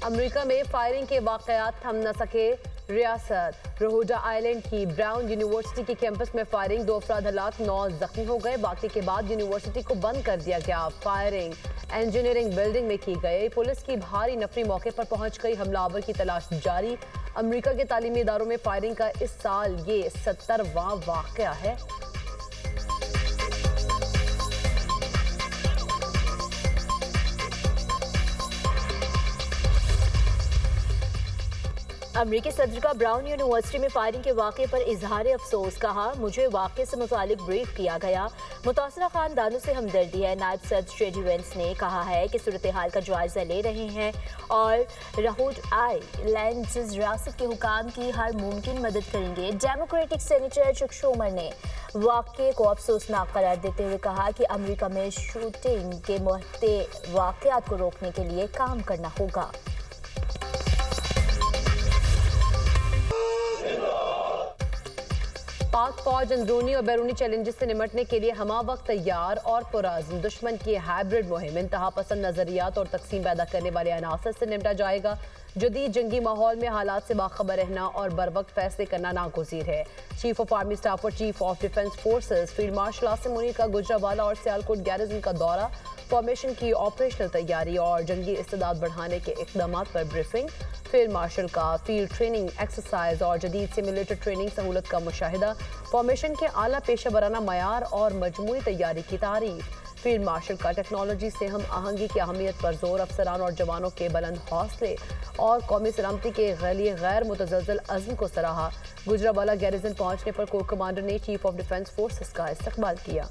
America में firing के वाकयात थम न सके रियासत। रोहुडा आइलैंड की ब्राउन यूनिवर्सिटी के कैंपस में फायरिंग, 2 अफराद हलाक, 9 जख्मी हो गए। बाकी के बाद यूनिवर्सिटी को बंद कर दिया गया। फायरिंग इंजीनियरिंग बिल्डिंग में की गई। पुलिस की भारी नफरी मौके पर पहुंच गई। हमलावर की तलाश जारी। अमेरिका के तालीमी इदारों में फायरिंग का इस साल ये 70वां वाकया है। अमरीकी सदर का ब्राउन यूनिवर्सिटी में फायरिंग के वाक़े पर इजहार अफसोस। कहा, मुझे वाक़े से मुतालिक ब्रीफ किया गया। मुतासरा खानदानों से हमदर्दी है। नायब सदर जेडी वेंस ने कहा है कि सूरत हाल का जायजा ले रहे हैं और रोहुडा आइलैंड रियासत के हुकाम की हर मुमकिन मदद करेंगे। डेमोक्रेटिक सेनेटर चक शूमर ने वाक़े को अफसोसनाक करार देते हुए कहा कि अमरीका में शूटिंग के बढ़ते वाक़यात को रोकने के लिए काम करना होगा। पाक फौज अंदरूनी और बैरूनी चैलेंजेस से निपटने के लिए हमा वक्त तैयार और पुरअज़्म। दुश्मन की हाइब्रिड मुहिम, इंतहा पसंद नजरियात और तकसीम पैदा करने वाले अनासर से निपटा जाएगा। जदीद जंगी माहौल में हालात से बाखबर रहना और बर वक्त फैसले करना नागुज़ीर है। चीफ ऑफ आर्मी स्टाफ और chief of defence forces field marshal Asim Munir का गुजरावाला और सियालकोट गैरिजन का दौरा। फॉर्मेशन की ऑपरेशनल तैयारी और जंगी इस्तेदाद बढ़ाने के इक़दामात पर ब्रीफिंग। फील्ड मार्शल का फील्ड ट्रेनिंग एक्सरसाइज और जदीद सिमुलेटर ट्रेनिंग सहूलत का मुशाहिदा। फॉर्मेशन के आला पेशा वराना मयार और मजमूई तैयारी की तारीफ। फील्ड मार्शल का टेक्नोलॉजी से हम आहंगी की अहमियत पर जोर। अफसरान और जवानों के बुलंद हौसले और कौमी सलामती के लिए गैर मुतज़लज़ल अज़्म को सराहा। गुजरावाला गैरिजन पहुंचने पर कोर कमांडर ने चीफ ऑफ डिफेंस फोर्सेस का इस्तकबाल किया।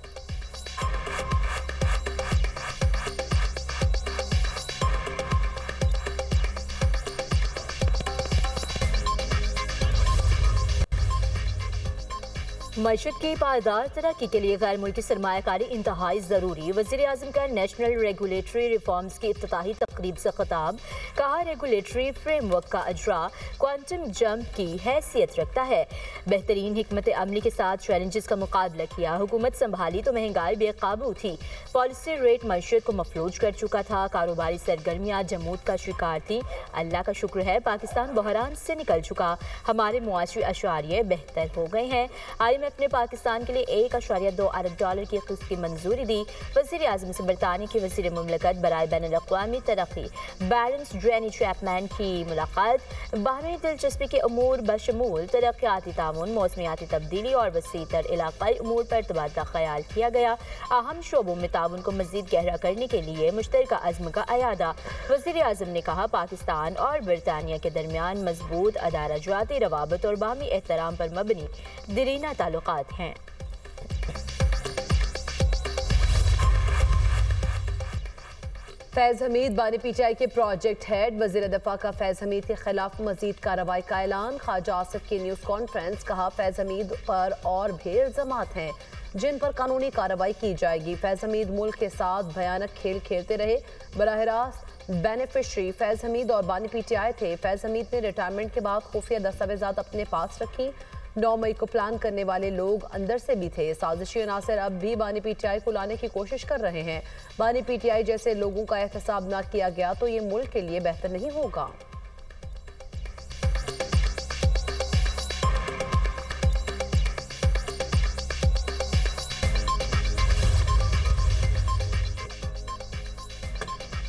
मईशत की पायदार तरक्की के लिए गैर मुल्की सरमायाकारी इंतहाई ज़रूरी। वज़ीर आज़म का नेशनल रेगुलेटरी रिफॉर्म्स की इफ्तिताही तकरीब से खिताब। कहा, रेगुलेटरी फ्रेमवर्क का अजरा क्वांटम जंप की हैसियत रखता है। बेहतरीन हिकमत अमली के साथ चैलेंजेस का मुकाबला किया। हुकूमत संभाली तो महंगाई बेकाबू थी। पॉलिसी रेट मईशत को मफलूज कर चुका था। कारोबारी सरगर्मियाँ जमूद का शिकार थी। अल्लाह का शुक्र है पाकिस्तान बहरान से निकल चुका। हमारे मुआशी अशारिये बेहतर हो गए हैं। IMF ने पाकिस्तान के लिए $1.2 अरब की किस्त की मंजूरी दी। वज़ीर आज़म से बरतानिया की वज़ीर मुमलकत बराए बैनुल-अक़वामी तरक्की बैलेंस ड्रेनी चैपमैन की मुलाकात। बाहमी दिलचस्पी के अमूर बशमूल तरक्याती ताउन, मौसमियाती तब्दीली और वसीतर इलाक़ाई अमूर पर तबादला ख्याल किया गया। अहम शोबों में ताउन को मज़ीद गहरा करने के लिए मुश्तरका अज़्म का अयादा। वज़ीर आज़म ने कहा, पाकिस्तान और बरतानिया के दरमियान मजबूत अदालती रवाबत और बाहमी एहतराम पर मबनी दरीना ताल्लुकात हैं। फैज़ हमीद बानी PTI के प्रोजेक्ट हेड। वज़ीर दफ़ा का फैज़ हमीद के खिलाफ मजीद कार्रवाई का ऐलान। ख्वाजा आसिफ की न्यूज़ कॉन्फ्रेंस। कहा, फैज़ हमीद पर और भी इल्ज़ामात हैं जिन पर कानूनी कार्रवाई की जाएगी। फैज़ हमीद मुल्क के साथ भयानक खेल खेलते रहे। बराह रास्त बेनिफिशरी फैज़ हमीद और बानी PTI थे। फैज़ हमीद ने रिटायरमेंट के बाद खुफिया दस्तावेजात अपने पास रखी। 9 मई को प्लान करने वाले लोग अंदर से भी थे। साजिशी अनासर अब भी बानी PTI को लाने की कोशिश कर रहे हैं। बानी PTI जैसे लोगों का एहतसाब ना किया गया तो ये मुल्क के लिए बेहतर नहीं होगा।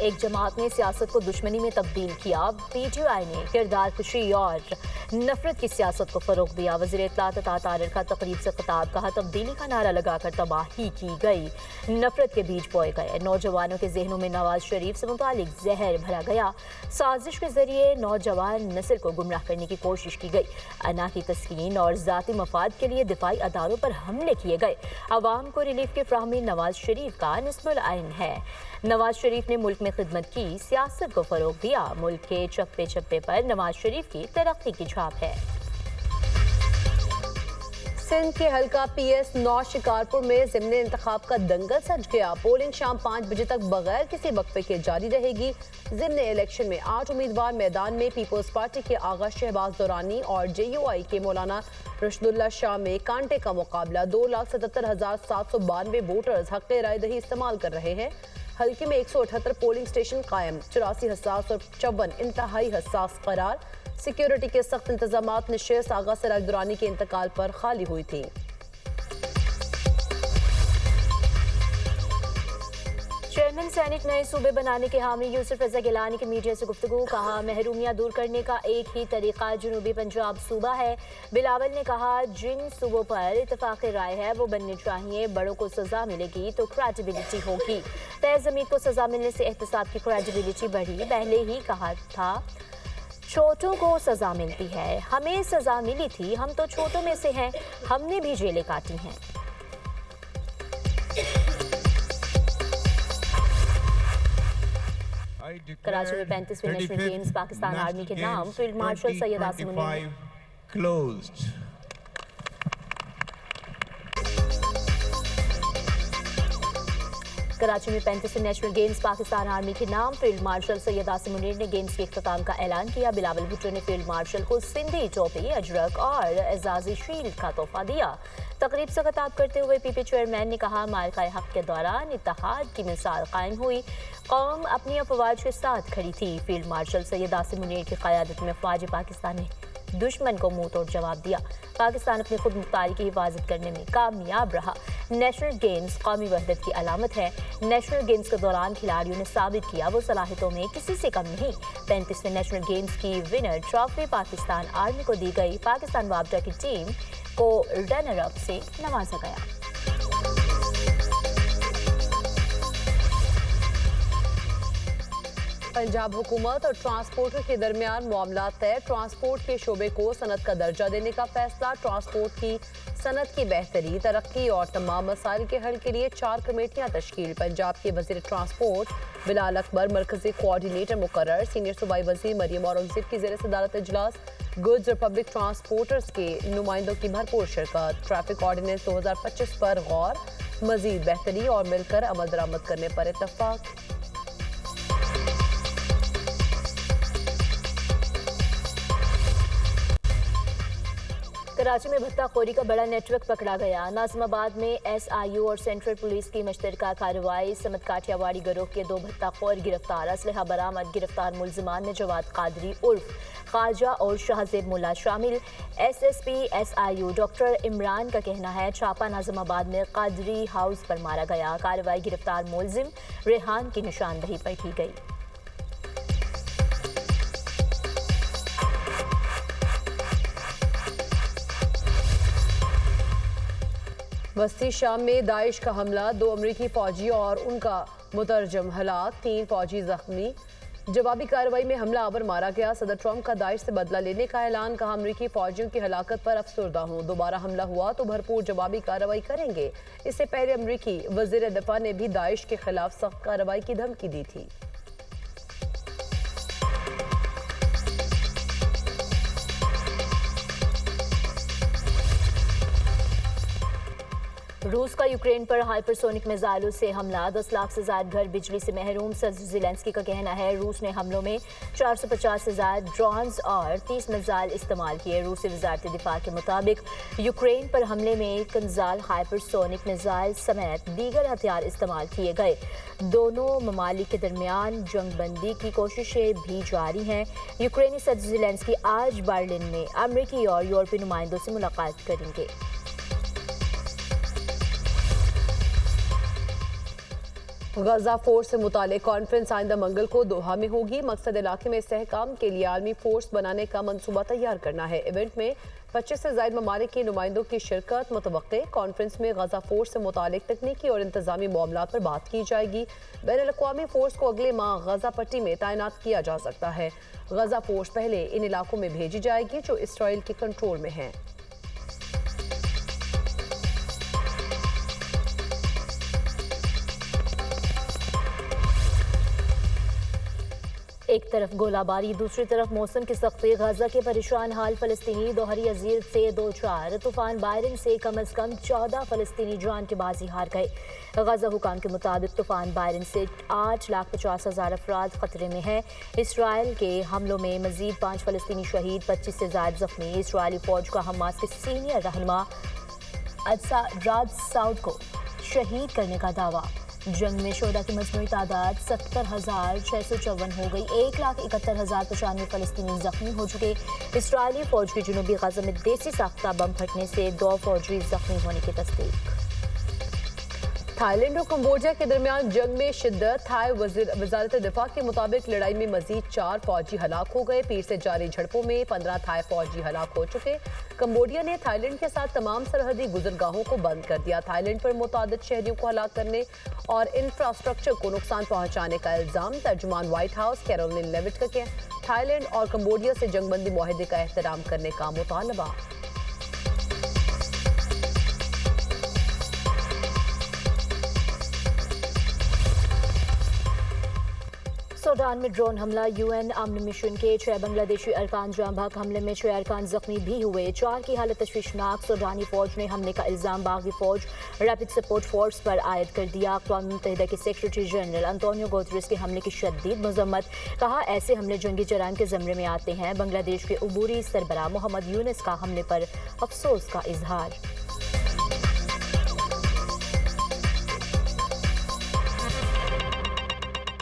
एक जमात ने सियासत को दुश्मनी में तब्दील किया। PTI ने किरदार कुशी और नफरत की सियासत को फरोग दिया। वज़ीर इत्तलात तारिर का तकरीब से खिताब। कहा, तब्दीली का नारा लगाकर तबाही की गई, नफरत के बीज बोए गए। नौजवानों के जहनों में नवाज शरीफ से मुतालिक जहर भरा गया। साजिश के जरिए नौजवान नस्ल को गुमराह करने की कोशिश की गई। अना की तस्कीन और ज़ाती मफाद के लिए दिफाई अदारों पर हमले किए गए। अवाम को रिलीफ की फ्राहमी नवाज शरीफ का निस्बुल आइन है। नवाज शरीफ ने मुल्क में खिदमत की, सियासत को फरोग दिया। मुल्क के चप्पे चप्पे पर नवाज शरीफ की तरक्की की छाप है। सिंध के हल्का PS9 शिकारपुर में ज़िमनी इंतखाब का दंगल सज गया। पोलिंग शाम 5 बजे तक बगैर किसी वक्फे के जारी रहेगी। ज़िमनी इलेक्शन में 8 उम्मीदवार मैदान में। पीपल्स पार्टी के आगा शहबाज दुरानी और JUI के मौलाना रशदुल्ला शाह में कांटे का मुकाबला। 2,77,792 वोटर्स हक़ राय दही इस्तेमाल कर रहे हैं। हल्के में 178 पोलिंग स्टेशन कायम, 84 हसास और 54 इंतहाई हसास करार। सिक्योरिटी के सख्त इंतजामात नशिस्त आगा सिराज दुरानी के इंतकाल पर खाली हुई थी। चेयरमैन सैनिक नए सूबे बनाने के हामी यूसुफ रजा गिलानी की मीडिया से गुफ्तगू। कहा महरूमियां दूर करने का एक ही तरीका जनूबी पंजाब सूबा है। बिलावल ने कहा जिन सूबों पर इत्तेफाक राय है वो बनने चाहिए, बड़ों को सजा मिलेगी तो क्रेडिबिलिटी होगी। तय ज़मीर को सजा मिलने से एहतसाब की क्रेडिबिलिटी बढ़ी। पहले ही कहा था छोटों को सजा मिलती है, हमें सजा मिली थी, हम तो छोटों में से हैं, हमने भी जेलें काटी हैं। कराची में 35वें नेशनल गेम्स पाकिस्तान आर्मी के नाम फील्ड मार्शल सैयद आसिम मुनीर। कराची में 35वें नेशनल गेम्स पाकिस्तान आर्मी के नाम फील्ड मार्शल सैयद आसिम मुनीर ने गेम्स के इख्तिताम का ऐलान किया। बिलावल भुट्टो ने फील्ड मार्शल को सिंधी टोपी, अजरक और एजाजी शील्ड का तोहफा दिया। तकरीब से खिताब करते हुए पीपी चेयरमैन ने कहा मार्का हक के दौरान इत्तेहाद की मिसाल कायम हुई, कौम अपनी अफवाज के साथ खड़ी थी। फील्ड मार्शल सैयद आसिम मुनीर की क़यादत में फ़ौज पाकिस्तान ने दुश्मन को मुंह तोड़ जवाब दिया। पाकिस्तान अपनी खुद मुख्तारी की हिफाजत करने में कामयाब रहा। नेशनल गेम्स कौमी वहदत की अलामत है। नेशनल गेम्स के दौरान खिलाड़ियों ने साबित किया वो सलाहियतों में किसी से कम नहीं। 35वें नेशनल गेम्स की विनर ट्रॉफी पाकिस्तान आर्मी को दी गई। पाकिस्तान वापडा की टीम को रनर अप से नवाजा गया। पंजाब हुकूमत और ट्रांसपोर्टर के दरमियान मामला तय। ट्रांसपोर्ट के शोबे को सनत का दर्जा देने का फैसला। ट्रांसपोर्ट की सनत की बेहतरी, तरक्की और तमाम मसाइल के हल के लिए 4 कमेटियां तश्कील। पंजाब के वजीर ट्रांसपोर्ट बिलाल अकबर मरकजी कोऑर्डिनेटर मुकर्रर। सीनियर सूबाई वजीर मरियम औरंगजेब की ज़ेर सदारत इजलास। गुड्स और पब्लिक ट्रांसपोर्टर्स के नुमाइंदों की भरपूर शिरकत। ट्रैफिक ऑर्डिनेंस 2025 पर गौर, मजीद बेहतरी और मिलकर अमल दरामद करने पर इत्तफाक। कराची में भत्ताखोरी का बड़ा नेटवर्क पकड़ा गया। नाज़िमाबाद में SIU और सेंट्रल पुलिस की मुश्तरका कार्रवाई। समत काठियावाड़ी गिरोह के 2 भत्ताखोर गिरफ्तार। असलहा बरामद। गिरफ्तार मुलजिमान में जवाद कादरी उर्फ ख्वाजा और शाहजेब मुल्ला शामिल। SSP SIU डॉक्टर इमरान का कहना है छापा नाज़िमाबाद में कादरी हाउस पर मारा गया। कार्रवाई गिरफ्तार मुलजिम रेहान की निशानदही पर की गई। वस्ती शाम में दाइश का हमला। 2 अमरीकी फौजी और उनका मुतरजम हलाक, 3 फौजी जख्मी। जवाबी कार्रवाई में हमला आवर मारा गया। सदर ट्रंप का दाइश से बदला लेने का ऐलान। कहा अमरीकी फौजियों की हलाकत पर अफसरदा हूँ, दोबारा हमला हुआ तो भरपूर जवाबी कार्रवाई करेंगे। इससे पहले अमरीकी वजीर दिफा ने भी दाइश के खिलाफ सख्त कार्रवाई की धमकी दी थी। रूस का यूक्रेन पर हाइपरसोनिक मिसाइलों से हमला। 10 लाख से ज्यादा घर बिजली से महरूम। सदर ज़ेलेंस्की का कहना है रूस ने हमलों में 450 से ज्यादा ड्रोन्स और 30 मिसाइल इस्तेमाल किए। रूसी वज़ारत दिफा के मुताबिक यूक्रेन पर हमले में कंजाल हाइपरसोनिक मिसाइल समेत दीगर हथियार इस्तेमाल किए गए। दोनों ममालिक के दरमियान जंगबंदी की कोशिशें भी जारी हैं। यूक्रेनी सदर ज़ेलेंस्की आज बर्लिन में अमरीकी और यूरोपीय नुमाइंदों से मुलाकात करेंगे। गजा फोर्स से मुतालिक कॉन्फ्रेंस आइंदा मंगल को दोहा में होगी। मकसद इलाके में इस्तेहकाम के लिए आर्मी फोर्स बनाने का मंसूबा तैयार करना है। इवेंट में 25 से ज्यादा ममालिक के नुमाइंदों की शिरकत मुतवक्के। कॉन्फ्रेंस में गजा फोर्स से मुतालिक तकनीकी और इंतजामी मामलात पर बात की जाएगी। बैनुल-अक़वामी फोर्स को अगले माह गजा पट्टी में तैनात किया जा सकता है। गजा फोर्स पहले इन इलाकों में भेजी जाएगी जो इसराइल के कंट्रोल में हैं। एक तरफ गोलाबारी, दूसरी तरफ मौसम की सख्ती। गजा के परेशान हाल फ़लस्तीनी दोहरी अजीर से 2-4। तूफान बायरन से कम अज़ कम 14 फ़लस्तीनी जान की बाजी हार गए। गजा हुकाम के मुताबिक तूफान बायरन से 8,50,000 अफराद खतरे में हैं। इसराइल के हमलों में मजीद 5 फ़लस्तीनी शहीद, 25 से ज़्यादा जख्मी। इसराइली फ़ौज का हमास के सीनियर रहनुमा राज साउद को शहीद करने का दावा। जंग में शोहदा की मजमूई तादाद 70,654 हो गई। 1,71,095 फलस्तीनी जख्मी हो चुके। इसराइली फौज की जुनूबी गजा में देसी साख्ता बम फटने से 2 फौजी जख्मी होने की तस्दीक। थाईलैंड और कंबोडिया के दरमियान जंग में शिद्दत। थाई वजारत दिफा के मुताबिक लड़ाई में मजीद 4 फौजी हलाक हो गए। पीर से जारी झड़पों में 15 थाई फौजी हलाक हो चुके। कंबोडिया ने थाईलैंड के साथ तमाम सरहदी गुजरगाहों को बंद कर दिया। थाईलैंड पर मुतादिद शहरियों को हलाक करने और इंफ्रास्ट्रक्चर को नुकसान पहुंचाने का इल्जाम। तर्जुमान व्हाइट हाउस कैरोलिन लेविट का कहना, थाईलैंड और कंबोडिया से जंगबंदी मुआहदे का एहतराम करने का मुतालबा। सूडान में ड्रोन हमला। यूएन अमन मिशन के 6 बांग्लादेशी अरकान जाम भाग हमले में 6 अरकान जख्मी भी हुए। 4 की हालत तशवीशनाक। सूडानी फौज ने हमले का इल्जाम बागी फौज रैपिड सपोर्ट फोर्स पर आयद कर दिया। अक़वाम मुत्तहिदा के सेक्रेटरी जनरल अंतोनियो गुतरेस के हमले की शदीद मजम्मत। कहा, ऐसे हमले जंगी जराइम के ज़मरे में आते हैं। बांग्लादेश के अबूरी सरबराह मोहम्मद यूनुस का हमले पर अफसोस का इजहार।